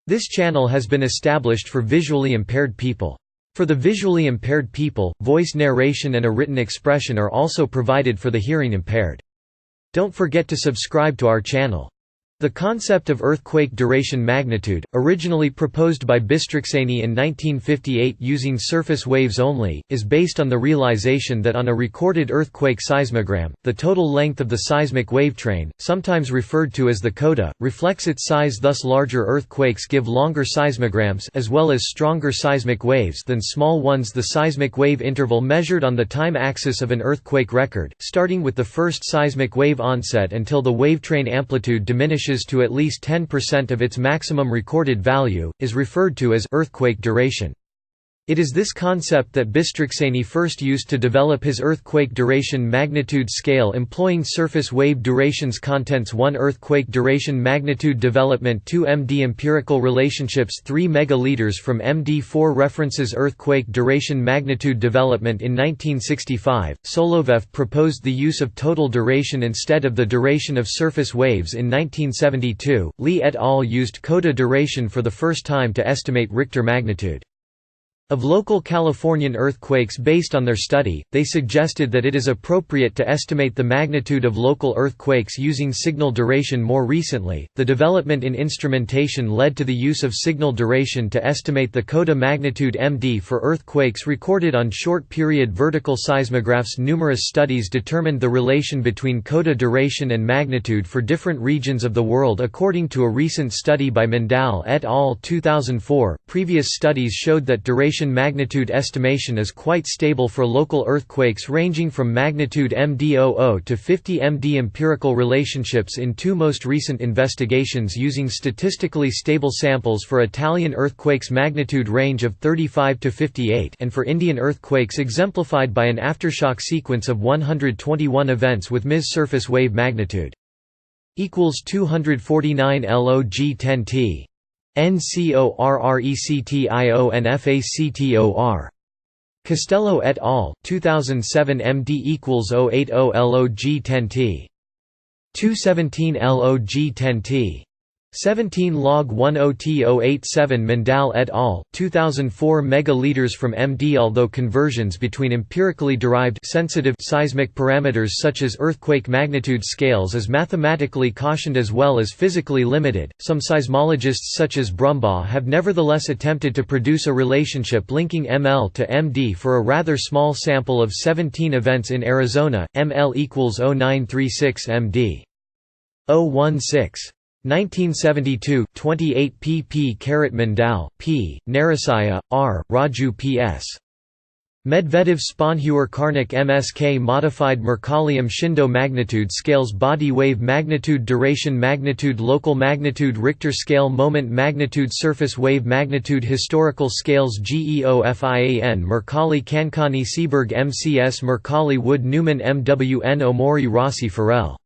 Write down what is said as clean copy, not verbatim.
This channel has been established for visually impaired people. For the visually impaired people, voice narration and a written expression are also provided for the hearing impaired. Don't forget to subscribe to our channel. The concept of earthquake duration magnitude, originally proposed by Bystrzyksany in 1958 using surface waves only, is based on the realization that on a recorded earthquake seismogram, the total length of the seismic wavetrain, sometimes referred to as the coda, reflects its size. Thus larger earthquakes give longer seismograms as well as stronger seismic waves than small ones. The seismic wave interval measured on the time axis of an earthquake record, starting with the first seismic wave onset until the wavetrain amplitude diminishes to at least 10% of its maximum recorded value, is referred to as earthquake duration. It is this concept that Bystrzyksany first used to develop his earthquake duration magnitude scale employing surface wave durations. Contents: 1 Earthquake duration magnitude development, 2 MD empirical relationships, 3 megaliters from MD, 4 references. Earthquake duration magnitude development. In 1965, Soloviev proposed the use of total duration instead of the duration of surface waves. In 1972, Lee et al. Used coda duration for the first time to estimate Richter magnitude of local Californian earthquakes. Based on their study, they suggested that it is appropriate to estimate the magnitude of local earthquakes using signal duration. More recently, the development in instrumentation led to the use of signal duration to estimate the coda magnitude MD for earthquakes recorded on short-period vertical seismographs. Numerous studies determined the relation between coda duration and magnitude for different regions of the world. According to a recent study by Mandal et al. 2004, previous studies showed that duration magnitude estimation is quite stable for local earthquakes ranging from magnitude MD00 to 50 MD. Empirical relationships in 2 most recent investigations using statistically stable samples for Italian earthquakes magnitude range of 35 to 58 and for Indian earthquakes exemplified by an aftershock sequence of 121 events with Ms surface wave magnitude equals 249 log 10T. NCORRECTIONFACTOR. Costello et al. 2007 MD equals 080 log 10T. 217 log 10T. 17 log 10T087. Mandal et al. 2004 megaliters from MD. Although conversions between empirically derived sensitive seismic parameters such as earthquake magnitude scales is mathematically cautioned as well as physically limited, some seismologists such as Brumbaugh have nevertheless attempted to produce a relationship linking ML to MD for a rather small sample of 17 events in Arizona. ML equals 0936 MD. 016. 1972, 28 pp. Mandal, P. Narasaya, R. Raju P.S. Medvedev Sponhuer Karnik MSK Modified Mercallium Shindo Magnitude Scales Body Wave Magnitude Duration Magnitude Local Magnitude Richter Scale Moment Magnitude Surface Wave Magnitude Historical Scales GEOFIAN Mercalli Cancani Seeberg MCS Mercalli Wood Newman MWN Omori Rossi Farrell